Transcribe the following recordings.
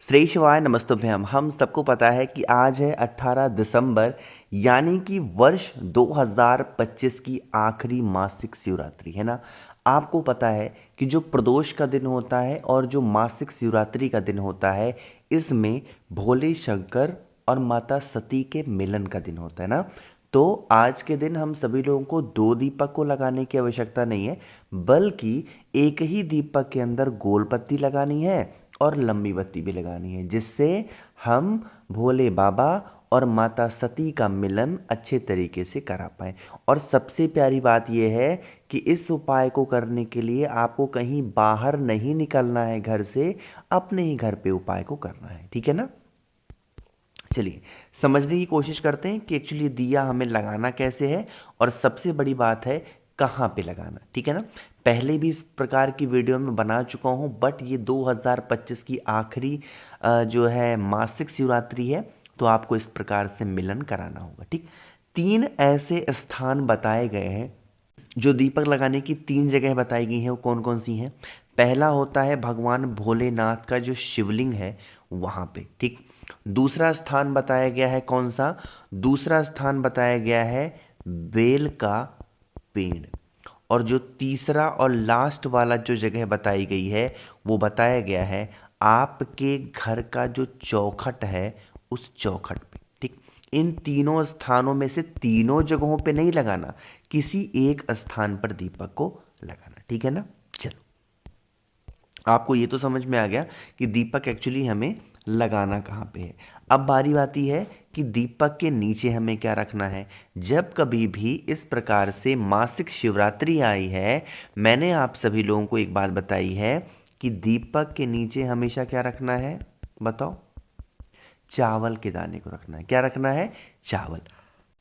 श्री शिवाय नमस्तुभ्यम। हम सबको पता है कि आज है 18 दिसंबर यानी कि वर्ष 2025 की आखिरी मासिक शिवरात्रि है ना। आपको पता है कि जो प्रदोष का दिन होता है और जो मासिक शिवरात्रि का दिन होता है, इसमें भोले शंकर और माता सती के मिलन का दिन होता है ना। तो आज के दिन हम सभी लोगों को दो दीपक को लगाने की आवश्यकता नहीं है, बल्कि एक ही दीपक के अंदर गोल बत्ती लगानी है और लंबी बत्ती भी लगानी है, जिससे हम भोले बाबा और माता सती का मिलन अच्छे तरीके से करा पाएँ। और सबसे प्यारी बात यह है कि इस उपाय को करने के लिए आपको कहीं बाहर नहीं निकलना है घर से, अपने ही घर पे उपाय को करना है, ठीक है ना। चलिए समझने की कोशिश करते हैं कि एक्चुअली दिया हमें लगाना कैसे है और सबसे बड़ी बात है कहाँ पे लगाना, ठीक है ना। पहले भी इस प्रकार की वीडियो में बना चुका हूँ, बट ये 2025 की आखिरी जो है मासिक शिवरात्रि है, तो आपको इस प्रकार से मिलन कराना होगा, ठीक। तीन ऐसे स्थान बताए गए हैं, जो दीपक लगाने की तीन जगह बताई गई हैं, वो कौन कौन सी हैं। पहला होता है भगवान भोलेनाथ का जो शिवलिंग है वहाँ पे, ठीक। दूसरा स्थान बताया गया है कौन सा, दूसरा स्थान बताया गया है बेल का पेड़। और जो तीसरा और लास्ट वाला जो जगह बताई गई है वो बताया गया है आपके घर का जो चौखट है उस चौखट पे, ठीक। इन तीनों स्थानों में से तीनों जगहों पे नहीं लगाना, किसी एक स्थान पर दीपक को लगाना, ठीक है ना। चलो, आपको ये तो समझ में आ गया कि दीपक एक्चुअली हमें लगाना कहाँ पे है। अब बारी आती है कि दीपक के नीचे हमें क्या रखना है। जब कभी भी इस प्रकार से मासिक शिवरात्रि आई है, मैंने आप सभी लोगों को एक बात बताई है कि दीपक के नीचे हमेशा क्या रखना है, बताओ। चावल के दाने को रखना है। क्या रखना है, चावल।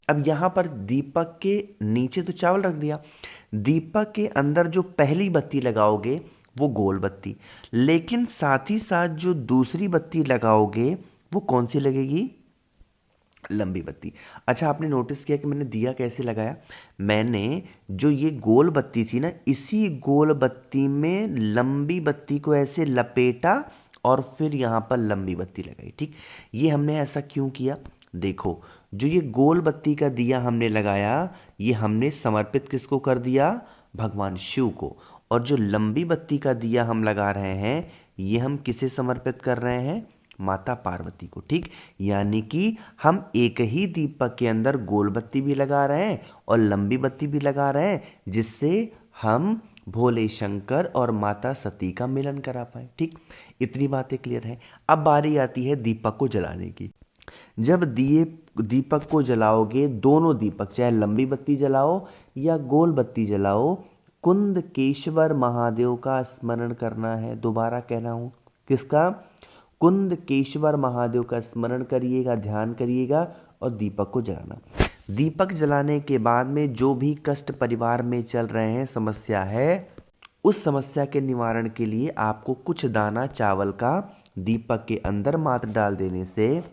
अब यहां पर दीपक के नीचे तो चावल रख दिया, दीपक के अंदर जो पहली बत्ती लगाओगे वो गोल बत्ती, लेकिन साथ ही साथ जो दूसरी बत्ती लगाओगे वो कौन सी लगेगी, लंबी बत्ती। अच्छा, आपने नोटिस किया कि मैंने दिया कैसे लगाया। मैंने जो ये गोल बत्ती थी ना, इसी गोल बत्ती में लंबी बत्ती को ऐसे लपेटा और फिर यहां पर लंबी बत्ती लगाई, ठीक। ये हमने ऐसा क्यों किया, देखो, जो ये गोल बत्ती का दिया हमने लगाया, ये हमने समर्पित किसको कर दिया, भगवान शिव को। और जो लंबी बत्ती का दिया हम लगा रहे हैं, ये हम किसे समर्पित कर रहे हैं, माता पार्वती को, ठीक। यानी कि हम एक ही दीपक के अंदर गोल बत्ती भी लगा रहे हैं और लंबी बत्ती भी लगा रहे हैं, जिससे हम भोले शंकर और माता सती का मिलन करा पाए, ठीक। इतनी बातें क्लियर हैं। अब बारी आती है दीपक को जलाने की। जब दीपक को जलाओगे, दोनों दीपक चाहे लंबी बत्ती जलाओ या गोल बत्ती जलाओ, कुंद केशवर महादेव का स्मरण करना है। दोबारा कह रहा हूं, किसका, कुंद केशवर महादेव का स्मरण करिएगा, ध्यान करिएगा और दीपक को जलाना। दीपक जलाने के बाद में जो भी कष्ट परिवार में चल रहे हैं, समस्या है, उस समस्या के निवारण के लिए आपको कुछ दाना चावल का दीपक के अंदर मात्र डाल देने से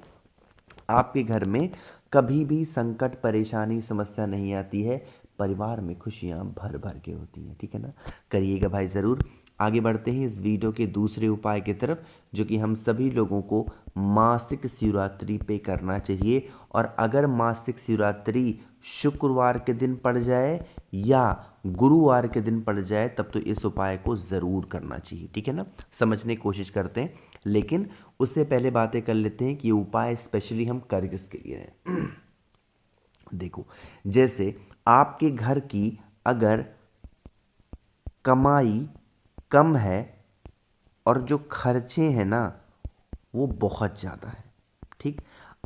आपके घर में कभी भी संकट परेशानी समस्या नहीं आती है, परिवार में खुशियां भर भर के होती हैं, ठीक है ना। करिएगा भाई ज़रूर। आगे बढ़ते हैं इस वीडियो के दूसरे उपाय की तरफ, जो कि हम सभी लोगों को मासिक शिवरात्रि पे करना चाहिए। और अगर मासिक शिवरात्रि शुक्रवार के दिन पड़ जाए या गुरुवार के दिन पड़ जाए, तब तो इस उपाय को ज़रूर करना चाहिए, ठीक है ना। समझने की कोशिश करते हैं, लेकिन उससे पहले बातें कर लेते हैं कि ये उपाय स्पेशली हम कर किसके लिए हैं। देखो, जैसे आपके घर की अगर कमाई कम है और जो खर्चे हैं ना वो बहुत ज़्यादा है, ठीक।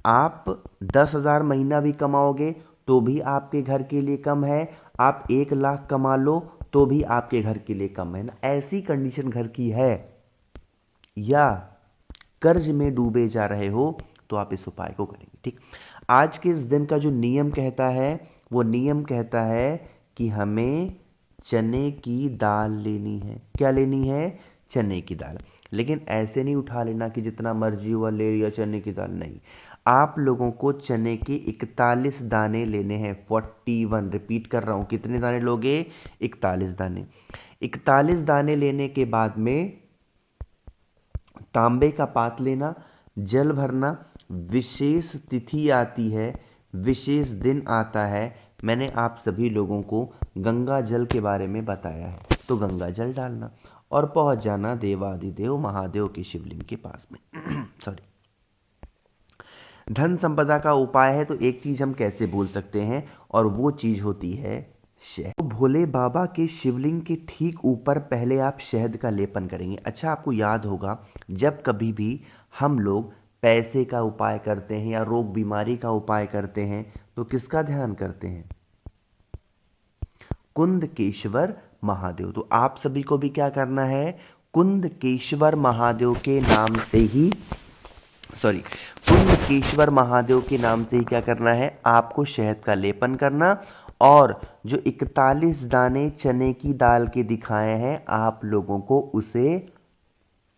आप 10,000 महीना भी कमाओगे तो भी आपके घर के लिए कम है, आप 1 लाख कमा लो तो भी आपके घर के लिए कम है ना, ऐसी कंडीशन घर की है, या कर्ज में डूबे जा रहे हो, तो आप इस उपाय को करेंगे, ठीक। आज के इस दिन का जो नियम कहता है, वो नियम कहता है कि हमें चने की दाल लेनी है। क्या लेनी है, चने की दाल। लेकिन ऐसे नहीं उठा लेना कि जितना मर्जी हुआ ले लिया चने की दाल, नहीं। आप लोगों को चने के 41 दाने लेने हैं, 41, रिपीट कर रहा हूं, कितने दाने लोगे, 41 दाने। 41 दाने लेने के बाद में तांबे का पात लेना, जल भरना, विशेष तिथि आती है, विशेष दिन आता है। मैंने आप सभी लोगों को गंगा जल के बारे में बताया है, तो गंगा जल डालना और पहुंच जाना देवादिदेव महादेव के शिवलिंग के पास में। सॉरी। धन संपदा का उपाय है तो एक चीज हम कैसे बोल सकते हैं, और वो चीज होती है शहद। तो भोले बाबा के शिवलिंग के ठीक ऊपर पहले आप शहद का लेपन करेंगे। अच्छा, आपको याद होगा जब कभी भी हम लोग पैसे का उपाय करते हैं या रोग बीमारी का उपाय करते हैं तो किसका ध्यान करते हैं? कुंदकेश्वर महादेव। तो आप सभी को भी क्या करना है? कुंदकेश्वर महादेव के नाम से ही कुंदकेश्वर महादेव के नाम से ही क्या करना है? आपको शहद का लेपन करना, और जो 41 दाने चने की दाल के दिखाए हैं आप लोगों को उसे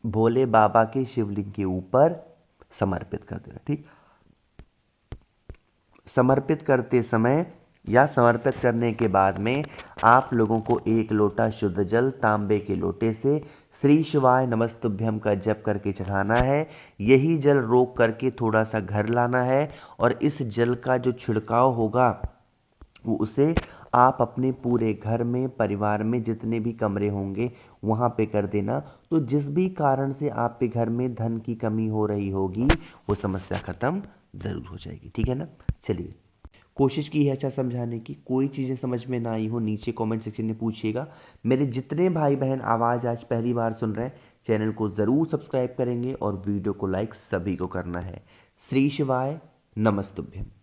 भोले बाबा के शिवलिंग के ऊपर समर्पित कर देना। ठीक, समर्पित करते समय या समर्पित करने के बाद में आप लोगों को 1 लोटा शुद्ध जल तांबे के लोटे से श्री शिवाय नमस्तुभ्यम का जप करके चढ़ाना है। यही जल रोक करके थोड़ा सा घर लाना है, और इस जल का जो छिड़काव होगा वो उसे आप अपने पूरे घर में, परिवार में जितने भी कमरे होंगे वहाँ पे कर देना। तो जिस भी कारण से आपके घर में धन की कमी हो रही होगी वो समस्या खत्म ज़रूर हो जाएगी। ठीक है ना? चलिए, कोशिश की है अच्छा समझाने की। कोई चीज़ें समझ में ना आई हो नीचे कमेंट सेक्शन में पूछिएगा। मेरे जितने भाई बहन आवाज़ आज पहली बार सुन रहे हैं, चैनल को ज़रूर सब्सक्राइब करेंगे और वीडियो को लाइक सभी को करना है। श्री शिवाय नमस्तुभ्यम।